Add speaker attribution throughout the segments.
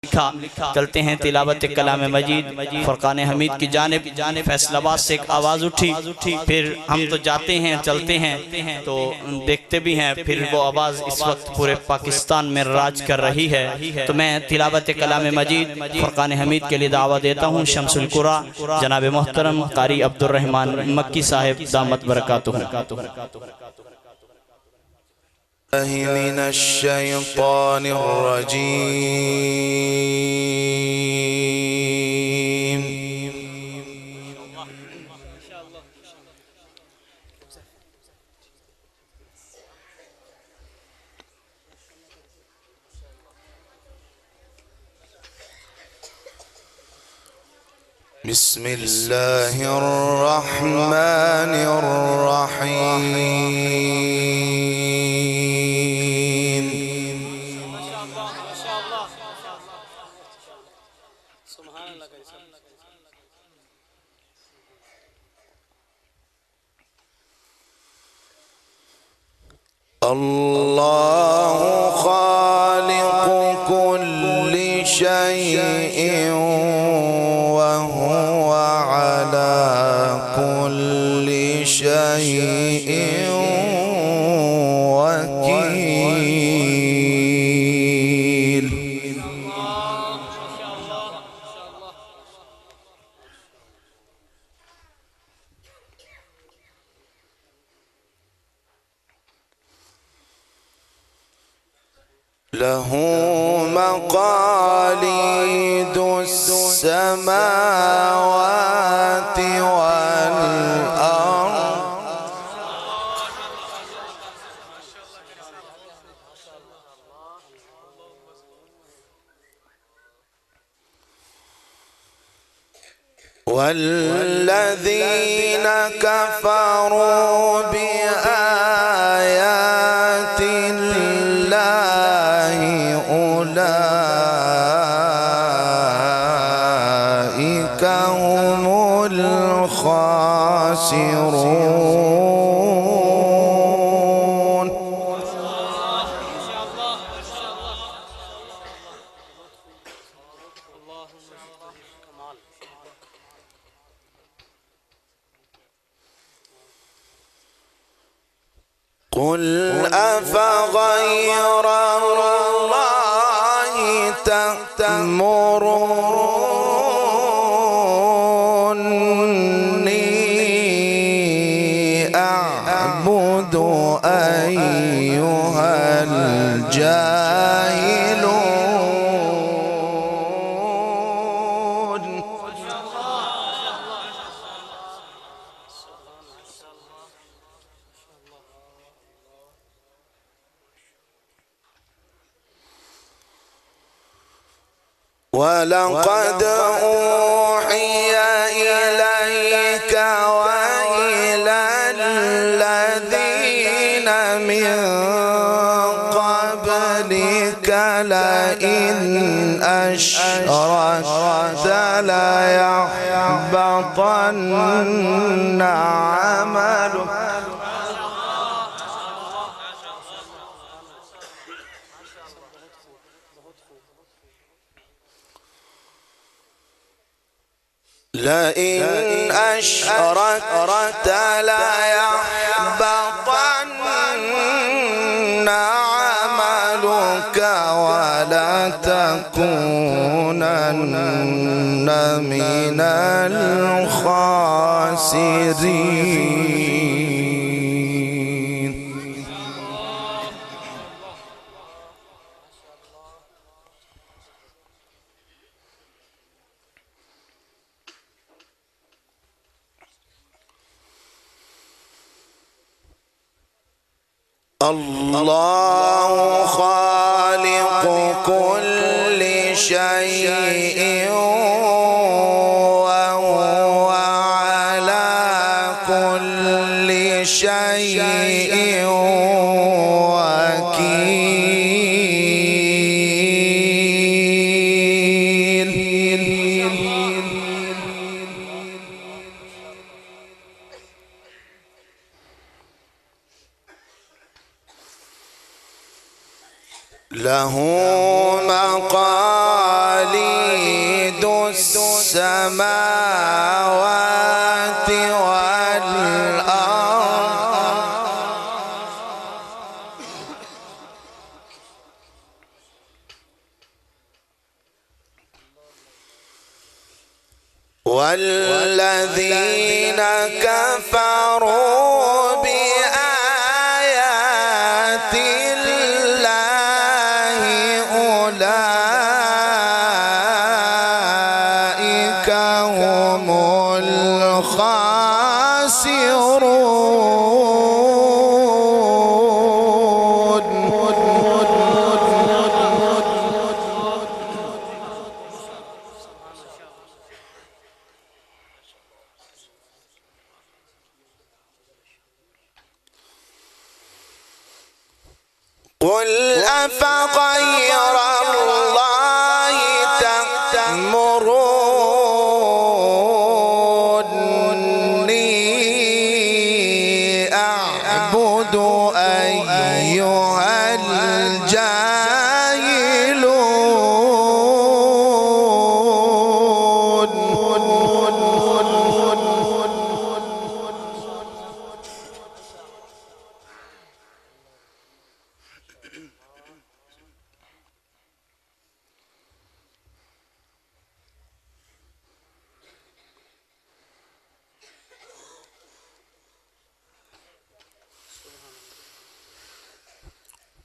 Speaker 1: लिखा। चलते हैं तिलावत कलाम मजीद। फुरकान हमीद की जानिब फैसलाबाद से एक आवाज़ उठी, फिर हम तो जाते हैं चलते हैं तो देखते भी हैं, फिर वो आवाज़ इस वक्त पूरे पाकिस्तान में राज कर रही है। तो मैं तिलावत कलाम मजीद फुरकान हमीद के लिए दावा देता हूँ। शम्सुल कुरा जनाब मोहतरम कारी अब्दुर्रहमान मक्की साहिब दामत बरकातुहू।
Speaker 2: من الشيطان الرجيم بسم الله الرحمن الرحيم الله خالق كل شيء وهو على كل شيء وكيل له مقاليد السماوات والأرض والذين كفروا بآيات الله أولئك هم الخاسرون قل أفغير الله تأمروني أعبد أيها الجاهلون ولقد أوحي إليك وإلى الذين من قبلك لئن أشركت ليحبطن عملك لئن أشركت ليحبطن عملك ولتكونن من الخاسرين الله خالق كل شيء وهو على كل شيء وكيل له مقاليد السماوات والذين كفروا بآيات الله أولئك هم قل أفغير الله تأمروني أعبد أيها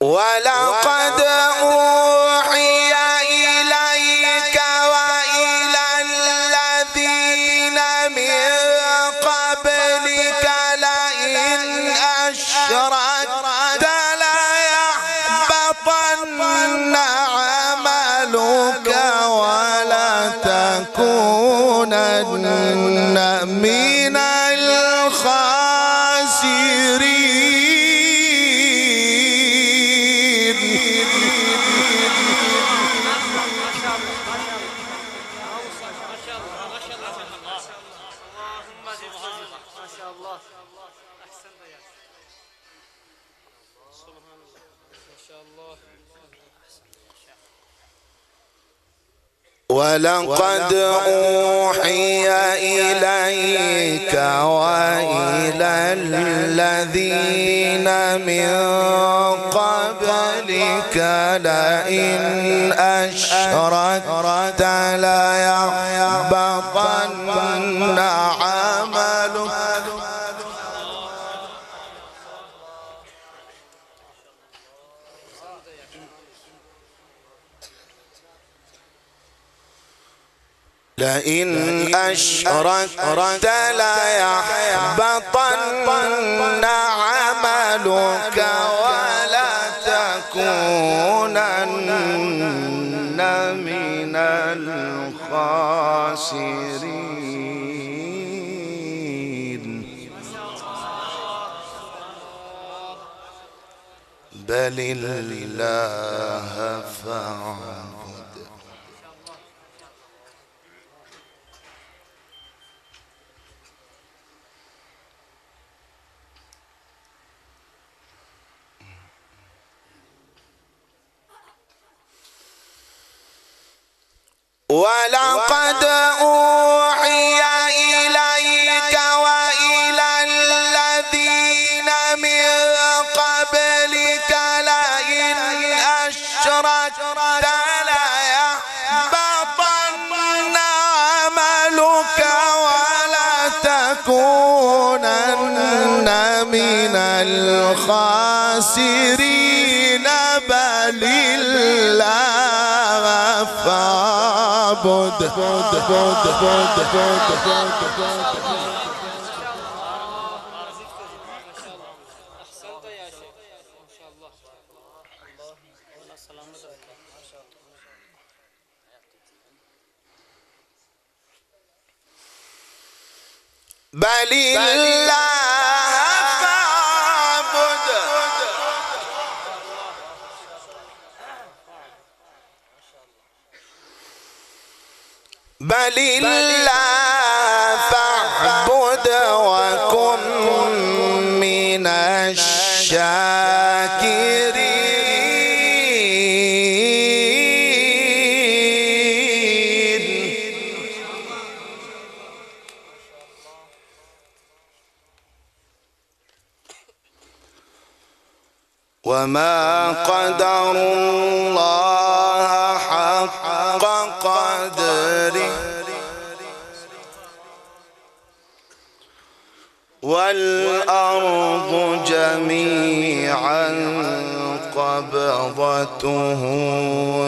Speaker 2: ولقد أوحي إليك وإلى الذين من قبلك لئن أشركت ليحبطن عملك ولتكونن من الخاسرين. ولقد أوحي إليك وإلى الذين من قبلك لئن أشركت ليحبطن عملك لئن أشركت ليحبطن عملك ولتكونن من الخاسرين. بل الله فاعبد ولقد أوحي إليك وإلى الذين من قبلك لئن أشركت ليحبطن عملك ولتكونن من الخاسرين. بل الله فاعبد بل الله فاعبد بل الله فاعبد وكن من الشاكرين. وما قدروا الله حق قدره والأرض جميعا قبضته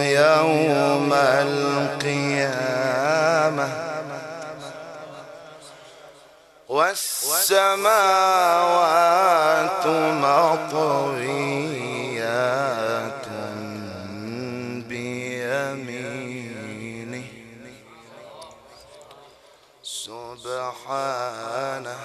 Speaker 2: يوم القيامة والسماوات مطويات بيمينه سبحانه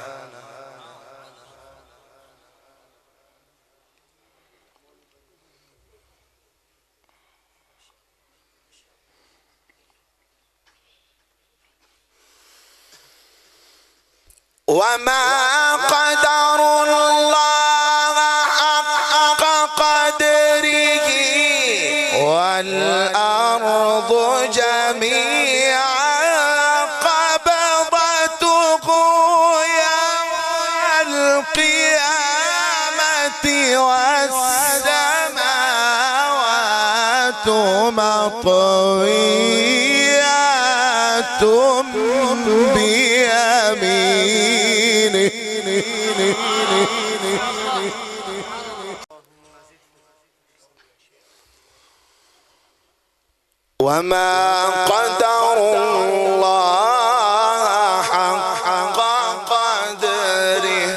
Speaker 2: وما قدروا الله حق قدره والأرض جميعا قبضته يوم القيامة والسماوات مطويات بيمينه وما قدروا الله حق قدره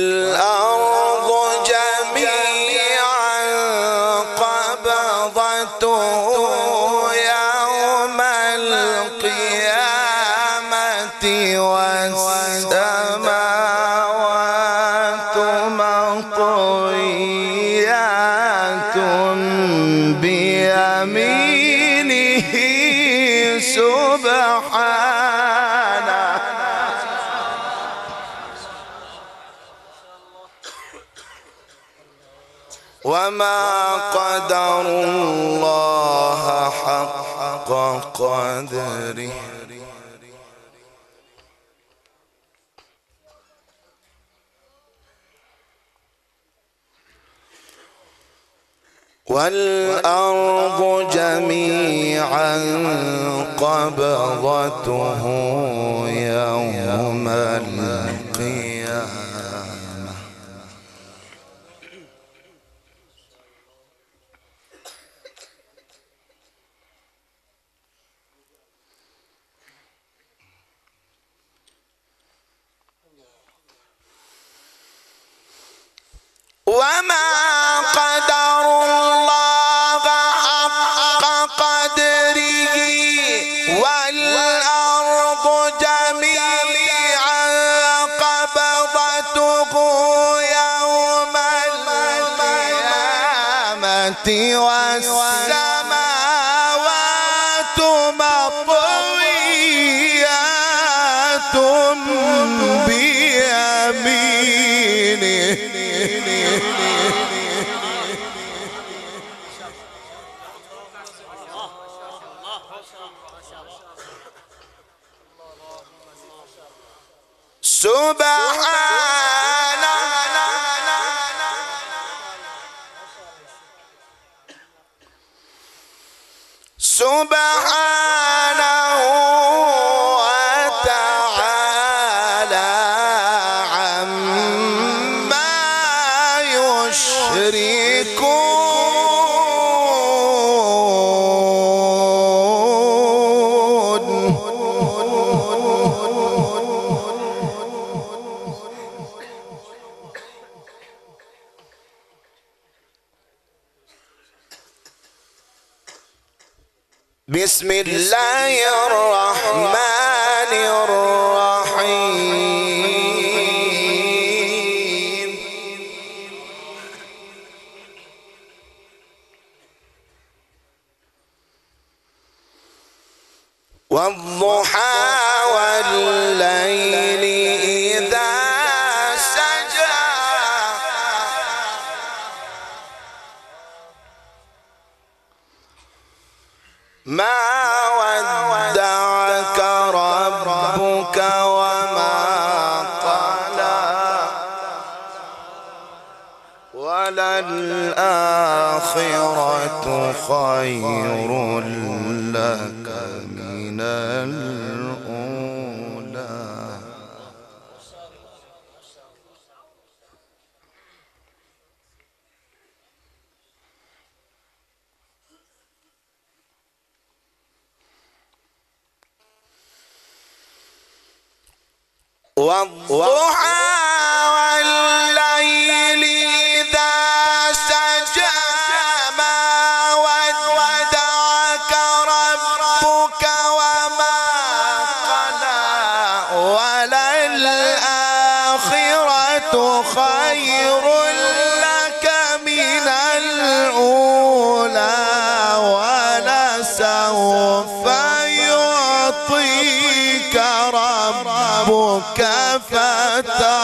Speaker 2: والأرض جميعا قبضته يوم القيامة والسماوات مطويات بيمينه سبحانه وما قدروا الله حق قدره والأرض جميعا قبضته يوم القيامة وما قدروا الله حق قدره والأرض جميعا قبضته يوم القيامة والسماوات مطويات بيمينه سبحانه سبحانه وتعالى عما بسم الله الرحمن الرحيم والضحى والليل إذا سجى ما وللآخرة خير لك من الأولى. والضحى والليل إذا سجى ما ودعك ربك وما قلى وللآخرة خير لك من الأولى ولسوف يعطيك ربك فترضى.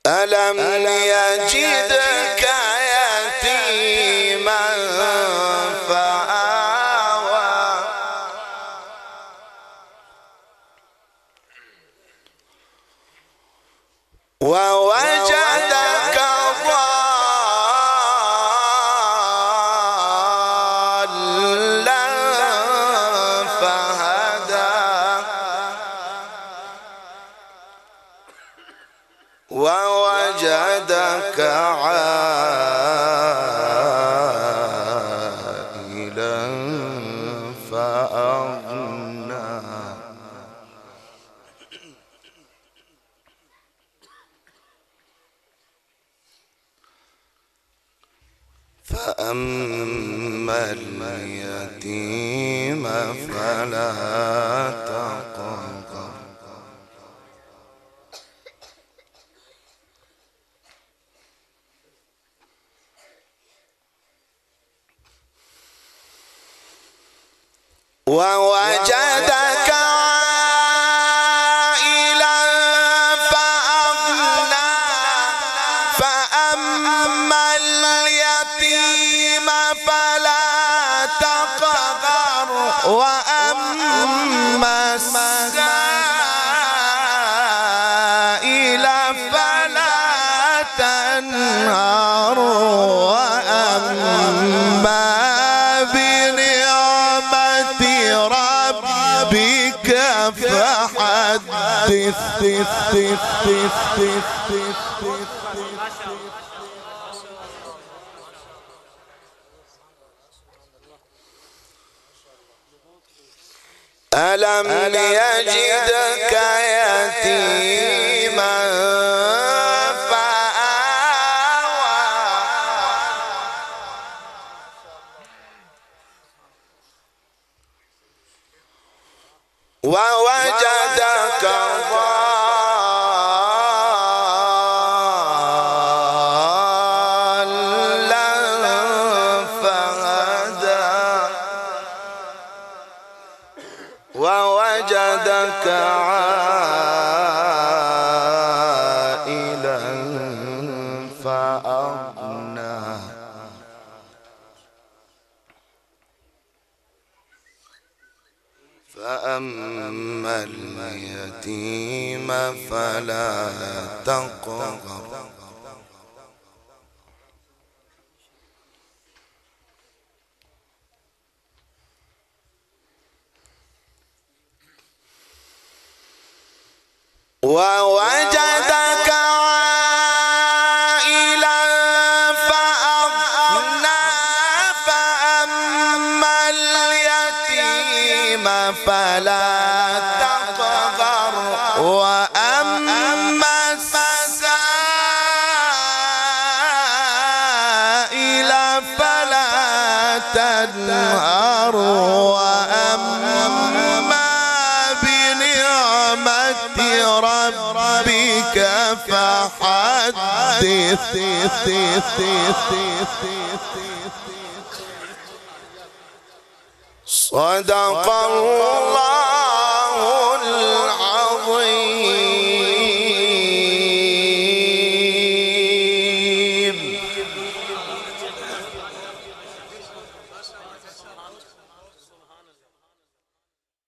Speaker 2: ألم يجدك يتيما فآوى ووجدك ضالا فهدى ووجدك عائلا فأغنى فأما اليتيم فلا تقهر ووجدك عائلا فأغنى فأما اليتيم فلا تقهر وأما السائل فلا تنهر وأما بنعمة ربك فحدث. ألم يجدك يتيما فآوى ووجدك ضالا فهدى ووجدك عائلا فأغنى فأما اليتيم فلا تقهر ووجدك عائلا فأغنى فأما اليتيم فلا تقهر وأما السائل فلا تنهر وأما بنعمة ربك فحدث. صدق الله